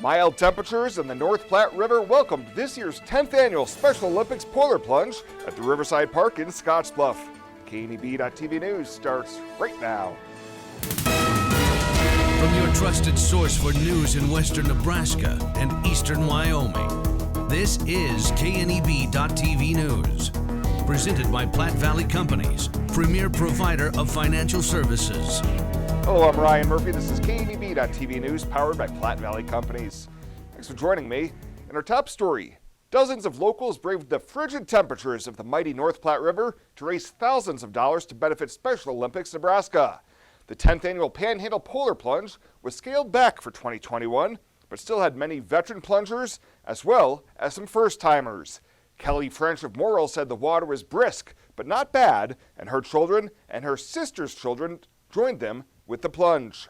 Mild temperatures in the North Platte River welcomed this year's 10th annual Special Olympics Polar Plunge at the Riverside Park in Scottsbluff. KNEB.TV News starts right now. From your trusted source for news in western Nebraska and eastern Wyoming, this is KNEB.TV News. Presented by Platte Valley Companies, premier provider of financial services. Hello, I'm Ryan Murphy. This is KNEB.TV News, powered by Platte Valley Companies. Thanks for joining me. In our top story, dozens of locals braved the frigid temperatures of the mighty North Platte River to raise thousands of dollars to benefit Special Olympics Nebraska. The 10th annual Panhandle Polar Plunge was scaled back for 2021, but still had many veteran plungers as well as some first-timers. Kelly French of Morrill said the water was brisk, but not bad, and her children and her sister's children joined them with the plunge.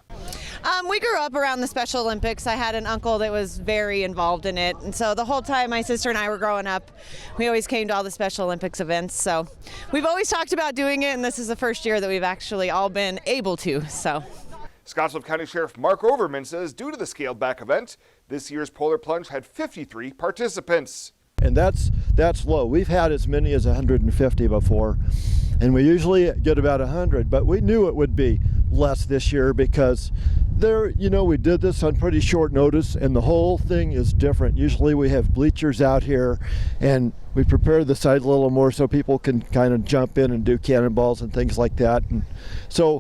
We grew up around the Special Olympics. I had an uncle that was very involved in it, and so the whole time my sister and I were growing up, we always came to all the Special Olympics events. So we've always talked about doing it, and this is the first year that we've actually all been able to. So. Scottsbluff County Sheriff Mark Overman says due to the scaled back event, this year's Polar Plunge had 53 participants. And that's low. We've had as many as 150 before, and we usually get about 100, but we knew it would be less this year because we did this on pretty short notice, and the whole thing is different. Usually we have bleachers out here, and we prepare the site a little more so people can kind of jump in and do cannonballs and things like that. And so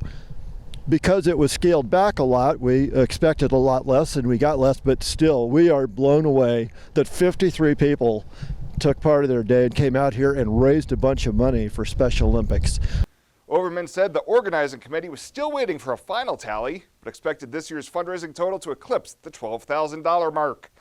because it was scaled back a lot, we expected a lot less and we got less, but still we are blown away that 53 people took part of their day and came out here and raised a bunch of money for Special Olympics. Overman said the organizing committee was still waiting for a final tally, but expected this year's fundraising total to eclipse the $12,000 mark.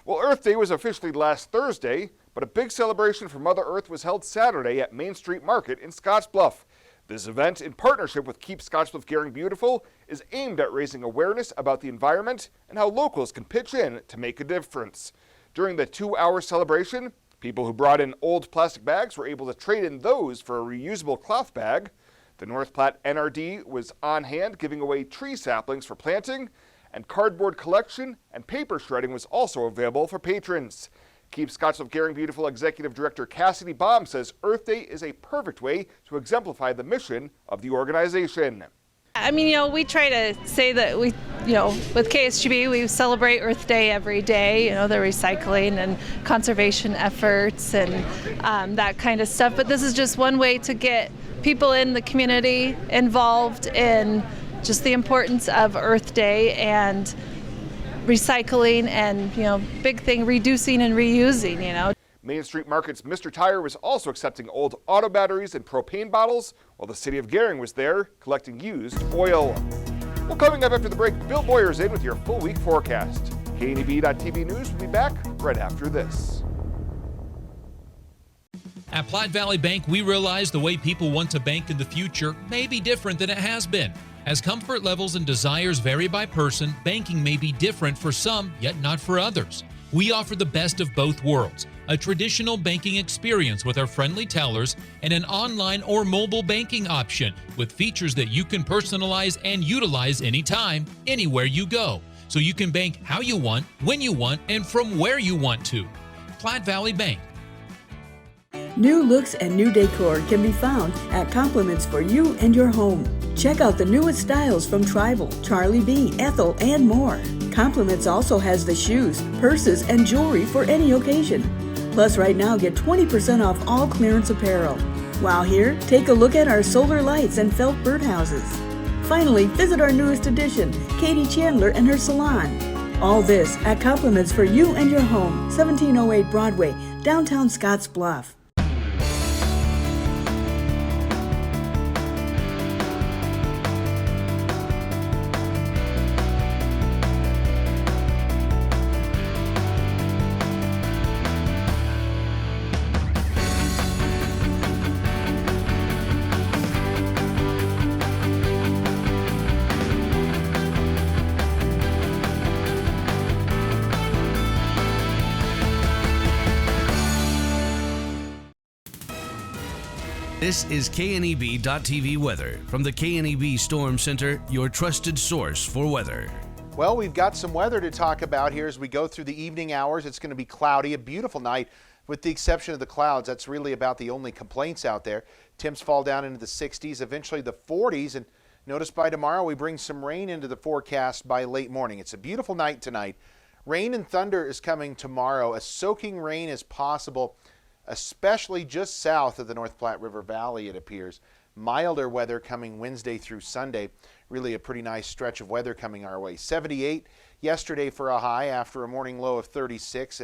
Well, Earth Day was officially last Thursday, but a big celebration for Mother Earth was held Saturday at Main Street Market in Scottsbluff. This event, in partnership with Keep Scottsbluff Caring Beautiful, is aimed at raising awareness about the environment and how locals can pitch in to make a difference. During the 2-hour celebration, people who brought in old plastic bags were able to trade in those for a reusable cloth bag. The North Platte NRD was on hand giving away tree saplings for planting, and cardboard collection and paper shredding was also available for patrons. Keep Scottsbluff Caring Beautiful Executive Director Cassidy Baum says Earth Day is a perfect way to exemplify the mission of the organization. I mean, we try to say that with KSGB, we celebrate Earth Day every day, the recycling and conservation efforts and that kind of stuff. But this is just one way to get people in the community involved in just the importance of Earth Day and recycling and, big thing, reducing and reusing, Main Street Market's Mr. Tire was also accepting old auto batteries and propane bottles, while the city of Gering was there collecting used oil. Well, coming up after the break, Bill Boyer's in with your full week forecast. KNEB.TV News will be back right after this. At Platte Valley Bank, we realize the way people want to bank in the future may be different than it has been. As comfort levels and desires vary by person, banking may be different for some, yet not for others. We offer the best of both worlds, a traditional banking experience with our friendly tellers and an online or mobile banking option with features that you can personalize and utilize anytime, anywhere you go, so you can bank how you want, when you want, and from where you want to. Platte Valley Bank. New looks and new decor can be found at Compliments for You and Your Home. Check out the newest styles from Tribal, Charlie B, Ethel, and more. Compliments also has the shoes, purses, and jewelry for any occasion. Plus, right now, get 20% off all clearance apparel. While here, take a look at our solar lights and felt birdhouses. Finally, visit our newest addition, Katie Chandler and her salon. All this at Compliments for You and Your Home, 1708 Broadway, downtown Scottsbluff. This is KNEB.TV weather from the KNEB Storm Center, your trusted source for weather. Well, we've got some weather to talk about here as we go through the evening hours. It's going to be cloudy, a beautiful night with the exception of the clouds. That's really about the only complaints out there. Temps fall down into the 60s, eventually the 40s, and notice by tomorrow we bring some rain into the forecast by late morning. It's a beautiful night tonight. Rain and thunder is coming tomorrow. A soaking rain is possible, especially just south of the North Platte River Valley, it appears. Milder weather coming Wednesday through Sunday. Really a pretty nice stretch of weather coming our way. 78 yesterday for a high after a morning low of 36.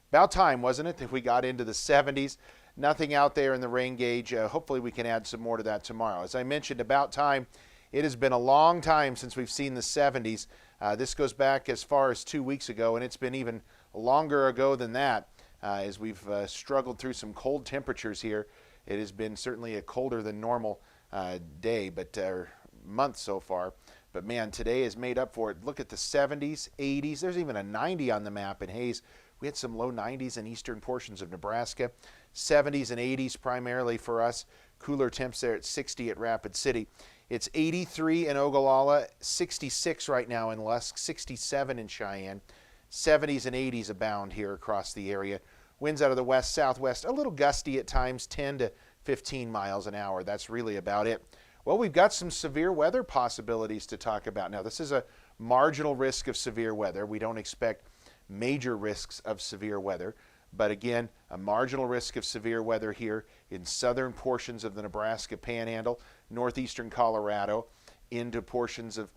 About time, wasn't it, if we got into the 70s? Nothing out there in the rain gauge. Hopefully we can add some more to that tomorrow. As I mentioned, about time. It has been a long time since we've seen the 70s. This goes back as far as 2 weeks ago, and it's been even longer ago than that as we've struggled through some cold temperatures here. It has been certainly a colder than normal day, but month so far. But man, today is made up for it. Look at the 70s, 80s. There's even a 90 on the map in Hayes. We had some low 90s in eastern portions of Nebraska. 70s and 80s primarily for us. Cooler temps there at 60 at Rapid City. It's 83 in Ogallala, 66 right now in Lusk, 67 in Cheyenne. 70s and 80s abound here across the area. Winds out of the west-southwest, a little gusty at times, 10 to 15 miles an hour. That's really about it. Well, we've got some severe weather possibilities to talk about. Now, this is a marginal risk of severe weather. We don't expect major risks of severe weather. But again, a marginal risk of severe weather here in southern portions of the Nebraska Panhandle, northeastern Colorado, into portions of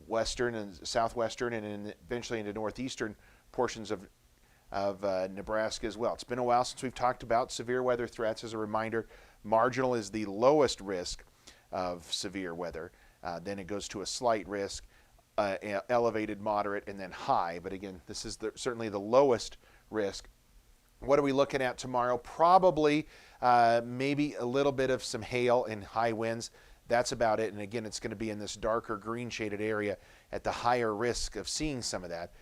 western and southwestern, and eventually into northeastern portions of Nebraska as well. It's been a while since we've talked about severe weather threats. As a reminder, marginal is the lowest risk of severe weather. Then it goes to a slight risk, elevated, moderate, and then high. But again, this is certainly the lowest risk. What are we looking at tomorrow? Probably maybe a little bit of some hail and high winds. That's about it. And again, it's going to be in this darker green shaded area at the higher risk of seeing some of that.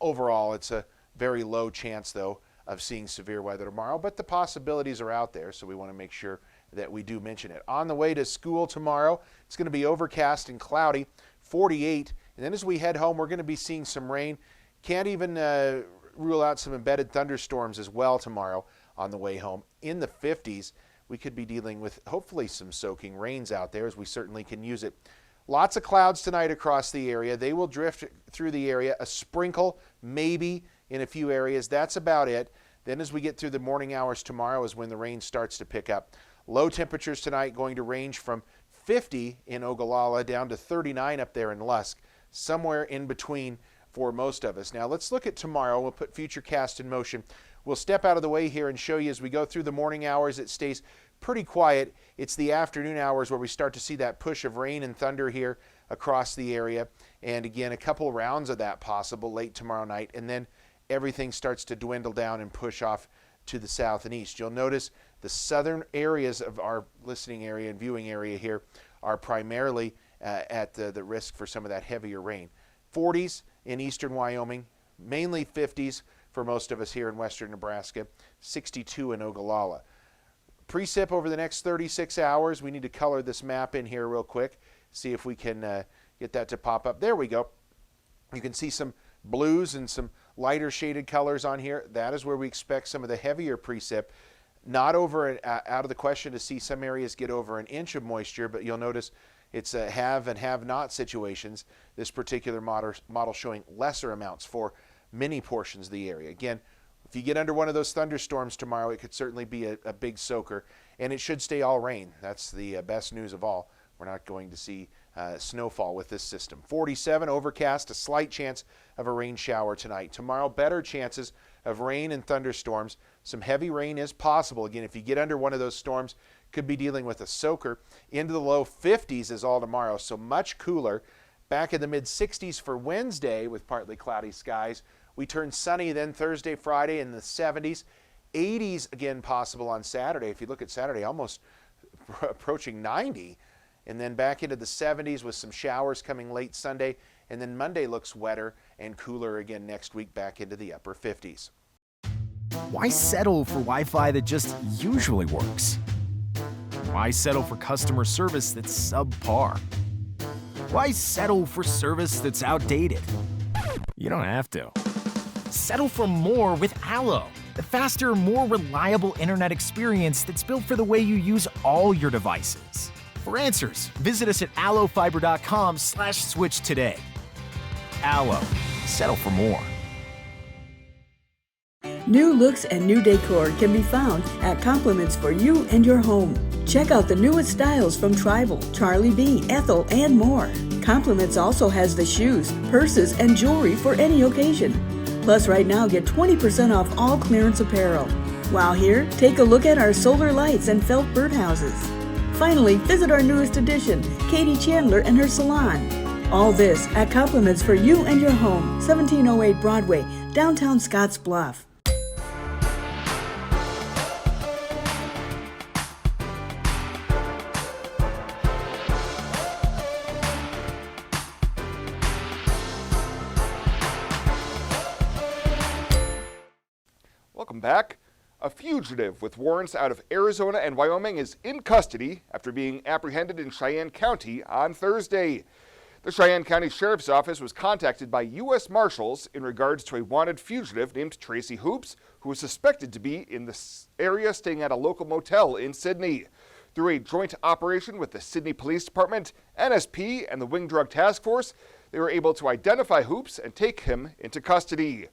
Overall, it's a very low chance, though, of seeing severe weather tomorrow, but the possibilities are out there, so we want to make sure that we do mention it. On the way to school tomorrow, it's going to be overcast and cloudy, 48, and then as we head home, we're going to be seeing some rain. Can't even rule out some embedded thunderstorms as well tomorrow on the way home. In the 50s, we could be dealing with hopefully some soaking rains out there, as we certainly can use it. Lots of clouds tonight across the area. They will drift through the area. A sprinkle, maybe, in a few areas. That's about it. Then as we get through the morning hours tomorrow is when the rain starts to pick up. Low temperatures tonight going to range from 50 in Ogallala down to 39 up there in Lusk. Somewhere in between for most of us. Now let's look at tomorrow. We'll put Futurecast in motion. We'll step out of the way here and show you as we go through the morning hours. It stays pretty quiet. It's the afternoon hours where we start to see that push of rain and thunder here across the area. And again, a couple rounds of that possible late tomorrow night. And then everything starts to dwindle down and push off to the south and east. You'll notice the southern areas of our listening area and viewing area here are primarily at the risk for some of that heavier rain. 40s in eastern Wyoming, mainly 50s for most of us here in western Nebraska, 62 in Ogallala. Precip over the next 36 hours. We need to color this map in here real quick, see if we can get that to pop up. There we go. You can see some blues and some lighter shaded colors on here. That is where we expect some of the heavier precip. Not over out of the question to see some areas get over an inch of moisture, but you'll notice it's a have and have not situations. This particular model showing lesser amounts for many portions of the area. Again, if you get under one of those thunderstorms tomorrow, it could certainly be a big soaker, and it should stay all rain. That's the best news of all. We're not going to see snowfall with this system. 47, overcast, a slight chance of a rain shower tonight. Tomorrow, better chances of rain and thunderstorms. Some heavy rain is possible. Again, if you get under one of those storms, could be dealing with a soaker. Into the low 50s is all tomorrow, so much cooler. Back in the mid-60s for Wednesday with partly cloudy skies. We turn sunny then Thursday, Friday in the 70s. 80s again possible on Saturday. If you look at Saturday, almost approaching 90. And then back into the 70s with some showers coming late Sunday. And then Monday looks wetter and cooler again next week, back into the upper 50s. Why settle for Wi-Fi that just usually works? Why settle for customer service that's subpar? Why settle for service that's outdated? You don't have to. Settle for more with Allo, the faster, more reliable internet experience that's built for the way you use all your devices. For answers, visit us at allofiber.com/switch today. Allo, settle for more. New looks and new decor can be found at Compliments for You and Your Home. Check out the newest styles from Tribal, Charlie B, Ethel, and more. Compliments also has the shoes, purses, and jewelry for any occasion. Plus, right now, get 20% off all clearance apparel. While here, take a look at our solar lights and felt birdhouses. Finally, visit our newest addition, Katie Chandler and her salon. All this at Compliments for You and Your Home, 1708 Broadway, downtown Scottsbluff. Welcome back. A fugitive with warrants out of Arizona and Wyoming is in custody after being apprehended in Cheyenne County on Thursday. The Cheyenne County Sheriff's Office was contacted by U.S. Marshals in regards to a wanted fugitive named Tracy Hoops, who was suspected to be in the area staying at a local motel in Sidney. Through a joint operation with the Sidney Police Department, NSP, and the Wing Drug Task Force, they were able to identify Hoops and take him into custody.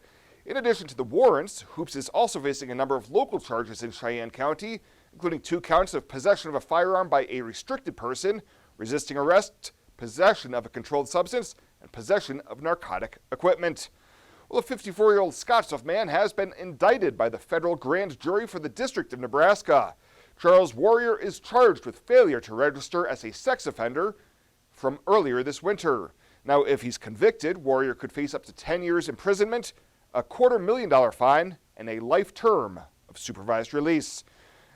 In addition to the warrants, Hoops is also facing a number of local charges in Cheyenne County, including 2 counts of possession of a firearm by a restricted person, resisting arrest, possession of a controlled substance, and possession of narcotic equipment. Well, a 54-year-old Scottsbluff man has been indicted by the federal grand jury for the District of Nebraska. Charles Warrior is charged with failure to register as a sex offender from earlier this winter. Now, if he's convicted, Warrior could face up to 10 years imprisonment, a $250,000 fine, and a life term of supervised release.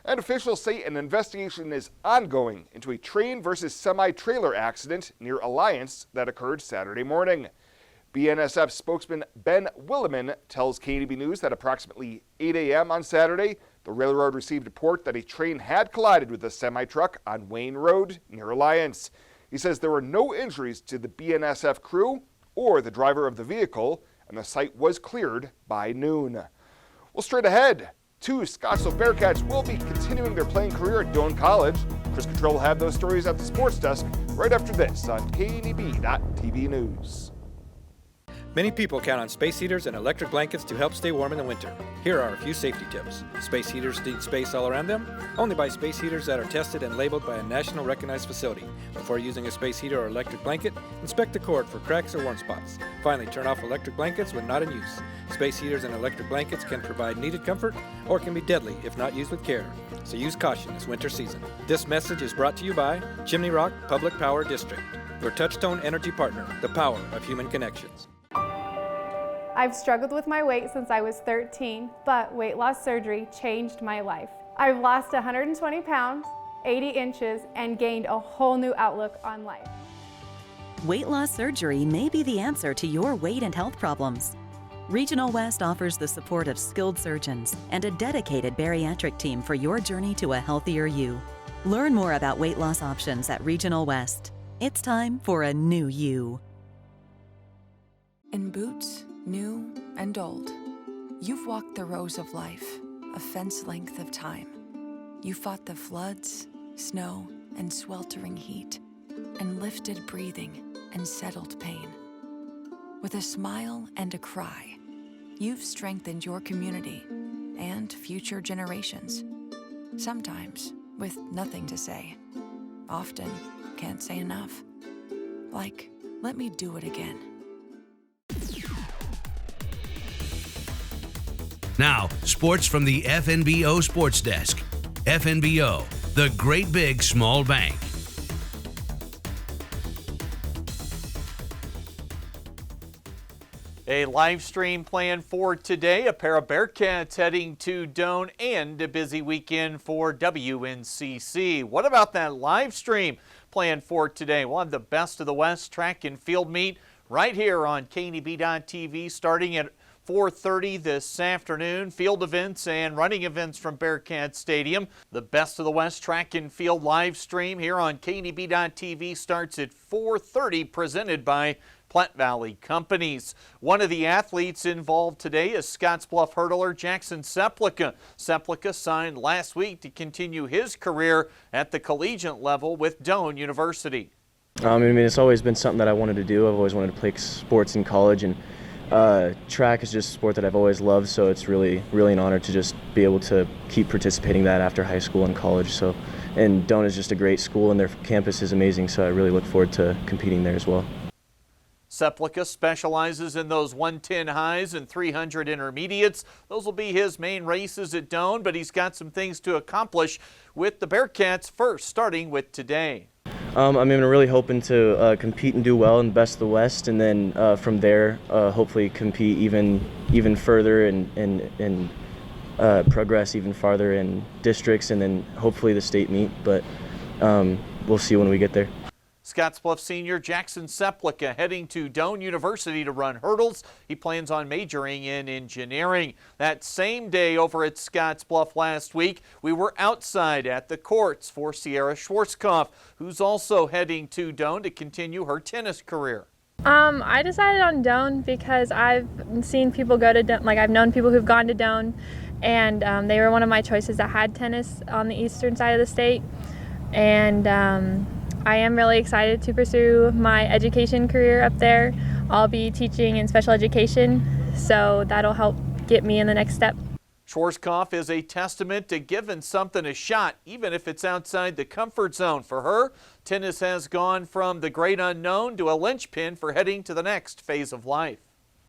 And officials say an investigation is ongoing into a train versus semi-trailer accident near Alliance that occurred Saturday morning. BNSF spokesman Ben Williman tells KNB News that approximately 8 a.m. on Saturday, the railroad received a report that a train had collided with a semi-truck on Wayne Road near Alliance. He says there were no injuries to the BNSF crew or the driver of the vehicle, and the site was cleared by noon. Well, straight ahead, 2 Scottsbluff Bearcats will be continuing their playing career at Doane College. Chris Cottrell will have those stories at the sports desk right after this on KNB.TV News. Many people count on space heaters and electric blankets to help stay warm in the winter. Here are a few safety tips. Space heaters need space all around them. Only buy space heaters that are tested and labeled by a national recognized facility. Before using a space heater or electric blanket, inspect the cord for cracks or warm spots. Finally, turn off electric blankets when not in use. Space heaters and electric blankets can provide needed comfort or can be deadly if not used with care. So use caution this winter season. This message is brought to you by Chimney Rock Public Power District, your touchstone energy partner, the power of human connections. I've struggled with my weight since I was 13, but weight loss surgery changed my life. I've lost 120 pounds, 80 inches, and gained a whole new outlook on life. Weight loss surgery may be the answer to your weight and health problems. Regional West offers the support of skilled surgeons and a dedicated bariatric team for your journey to a healthier you. Learn more about weight loss options at Regional West. It's time for a new you. In boots, new and old, you've walked the rows of life, a fence length of time. You fought the floods, snow, and sweltering heat, and lifted breathing and settled pain. With a smile and a cry, you've strengthened your community and future generations. Sometimes with nothing to say, often can't say enough. Like, let me do it again. Now, sports from the FNBO Sports Desk. FNBO, the great big small bank. A live stream planned for today. A pair of Bearcats heading to Doane, and a busy weekend for WINCC. What about that live stream planned for today? We'll have the Best of the West track and field meet right here on KNB.TV starting at 4:30 this afternoon. Field events and running events from Bearcat Stadium. The Best of the West track and field live stream here on KNEB.TV starts at 4:30, presented by Platte Valley Companies. One of the athletes involved today is Scottsbluff hurdler Jackson Seplica. Seplica signed last week to continue his career at the collegiate level with Doane University. I mean, it's always been something that I wanted to do. I've always wanted to play sports in college, and track is just a sport that I've always loved, so it's really an honor to just be able to keep participating in that after high school and college. So, and Doane is just a great school, and their campus is amazing, so I really look forward to competing there as well. Seplica specializes in those 110 highs and 300 intermediates. Those will be his main races at Doane, but he's got some things to accomplish with the Bearcats first, starting with today. I'm really hoping to compete and do well in Best of the West, and then from there, hopefully compete even further and progress even farther in districts, and then hopefully the state meet. But we'll see when we get there. Scottsbluff senior Jackson Seplica heading to Doane University to run hurdles. He plans on majoring in engineering. That same day over at Scottsbluff last week, we were outside at the courts for Sierra Schwarzkopf, who's also heading to Doane to continue her tennis career. I decided on Doane because I've seen people go to Doane, like I've known people who've gone to Doane, and they were one of my choices that had tennis on the eastern side of the state. And I am really excited to pursue my education career up there. I'll be teaching in special education, so that'll help get me in the next step. Schwarzkopf is a testament to giving something a shot, even if it's outside the comfort zone. For her, tennis has gone from the great unknown to a linchpin for heading to the next phase of life.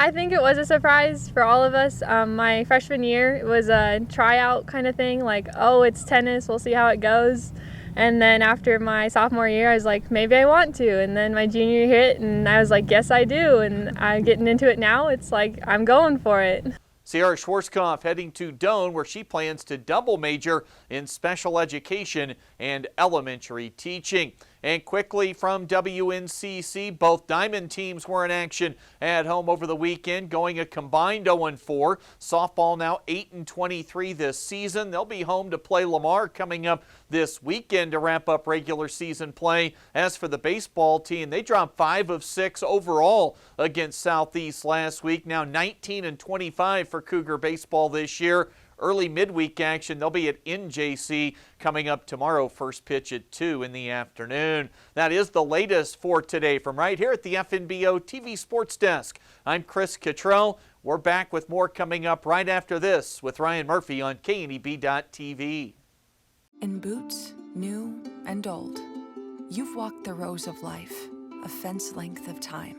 I think it was a surprise for all of us. My freshman year, it was a tryout kind of thing, like, oh, it's tennis, we'll see how it goes. And then after my sophomore year, I was like, maybe I want to. And then my junior year hit, and I was like, yes, I do. And I'm getting into it now. It's like, I'm going for it. Sierra Schwarzkopf heading to Doane, where she plans to double major in special education and elementary teaching. And quickly from WINCC, both Diamond teams were in action at home over the weekend, going a combined 0-4. Softball now 8-23 this season. They'll be home to play Lamar coming up this weekend to wrap up regular season play. As for the baseball team, they dropped 5 of 6 overall against Southeast last week. Now 19-25 for Cougar baseball this year. Early midweek action, they'll be at NJC coming up tomorrow, first pitch at 2 in the afternoon. That is the latest for today from right here at the FNBO TV Sports Desk. I'm Chris Cottrell. We're back with more coming up right after this with Ryan Murphy on KNEB.TV. In boots, new and old, you've walked the rows of life, a fence length of time.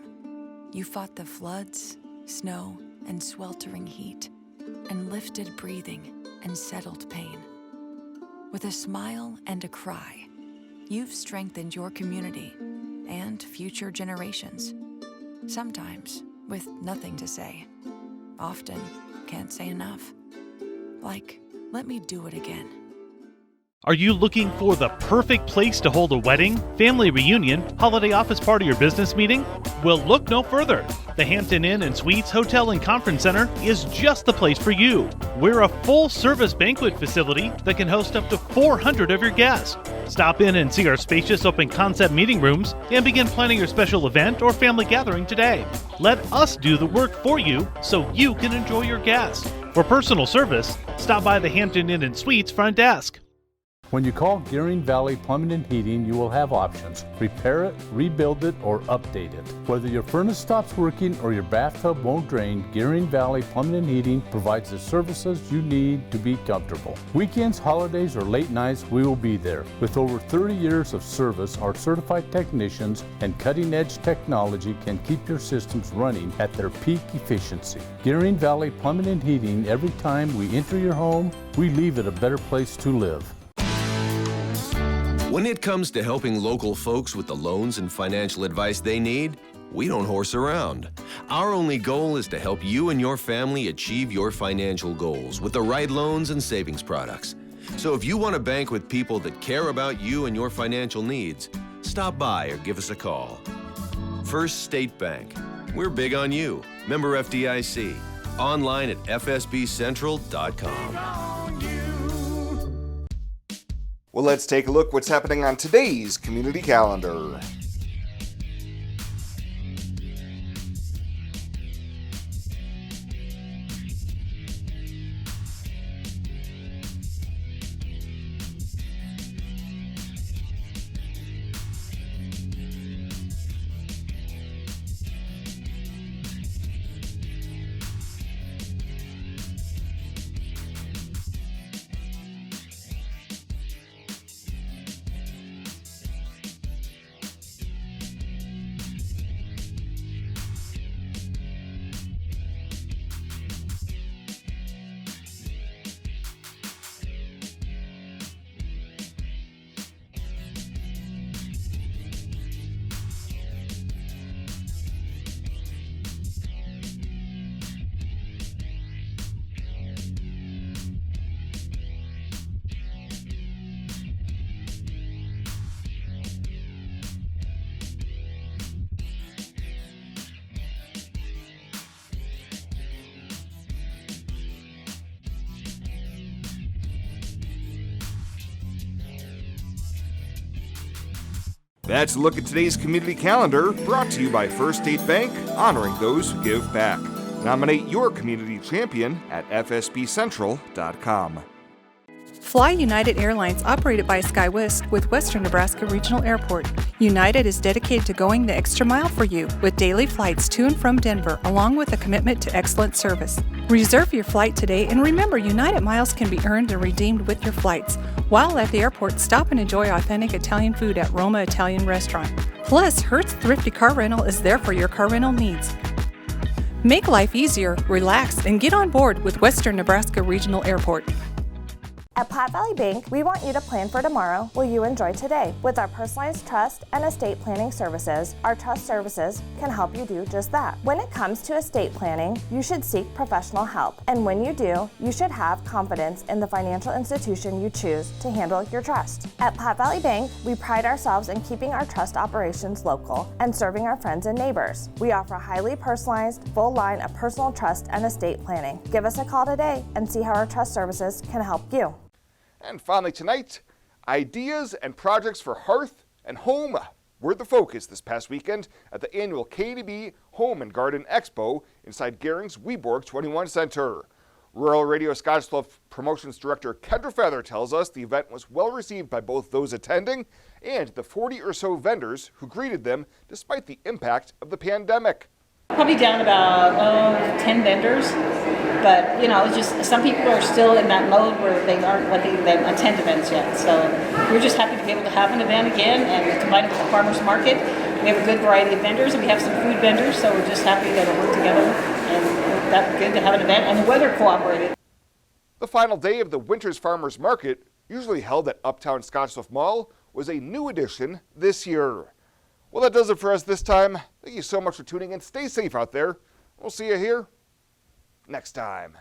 You fought the floods, snow, and sweltering heat, and lifted breathing and settled pain. With a smile and a cry, you've strengthened your community and future generations. Sometimes with nothing to say. Often can't say enough. Like, let me do it again. Are you looking for the perfect place to hold a wedding, family reunion, holiday office party, or business meeting? Well, look no further. The Hampton Inn and Suites Hotel and Conference Center is just the place for you. We're a full-service banquet facility that can host up to 400 of your guests. Stop in and see our spacious open-concept meeting rooms and begin planning your special event or family gathering today. Let us do the work for you so you can enjoy your guests. For personal service, stop by the Hampton Inn and Suites front desk. When you call Gearing Valley Plumbing and Heating, you will have options. Repair it, rebuild it, or update it. Whether your furnace stops working or your bathtub won't drain, Gearing Valley Plumbing and Heating provides the services you need to be comfortable. Weekends, holidays, or late nights, we will be there. With over 30 years of service, our certified technicians and cutting-edge technology can keep your systems running at their peak efficiency. Gearing Valley Plumbing and Heating, every time we enter your home, we leave it a better place to live. When it comes to helping local folks with the loans and financial advice they need, we don't horse around. Our only goal is to help you and your family achieve your financial goals with the right loans and savings products. So if you want to bank with people that care about you and your financial needs, stop by or give us a call. First State Bank. We're big on you. Member FDIC. online at fsbcentral.com. Well, let's take a look what's happening on today's community calendar. That's a look at today's community calendar, brought to you by First State Bank, honoring those who give back. Nominate your community champion at fsbcentral.com. Fly United Airlines, operated by SkyWest with Western Nebraska Regional Airport. United is dedicated to going the extra mile for you with daily flights to and from Denver, along with a commitment to excellent service. Reserve your flight today, and remember, United miles can be earned and redeemed with your flights. While at the airport, stop and enjoy authentic Italian food at Roma Italian Restaurant. Plus, Hertz Thrifty Car Rental is there for your car rental needs. Make life easier, relax, and get on board with Western Nebraska Regional Airport. At Platte Valley Bank, we want you to plan for tomorrow while you enjoy today. With our personalized trust and estate planning services, our trust services can help you do just that. When it comes to estate planning, you should seek professional help. And when you do, you should have confidence in the financial institution you choose to handle your trust. At Platte Valley Bank, we pride ourselves in keeping our trust operations local and serving our friends and neighbors. We offer a highly personalized, full line of personal trust and estate planning. Give us a call today and see how our trust services can help you. And finally tonight, ideas and projects for hearth and home were the focus this past weekend at the annual KDB Home and Garden Expo inside Gehring's Weborg 21 Center. Rural Radio Scottsbluff Promotions Director Kendra Feather tells us the event was well received by both those attending and the 40 or so vendors who greeted them despite the impact of the pandemic. Probably down about 10 vendors. But, it's just some people are still in that mode where they aren't letting them attend events yet. So we're just happy to be able to have an event again and combine it with the farmers market. We have a good variety of vendors and we have some food vendors, so we're just happy that it worked together and that's good to have an event, and the weather cooperated. The final day of the Winter's Farmers Market, usually held at Uptown Scottsbluff Mall, was a new addition this year. Well, that does it for us this time. Thank you so much for tuning in. Stay safe out there. We'll see you here next time.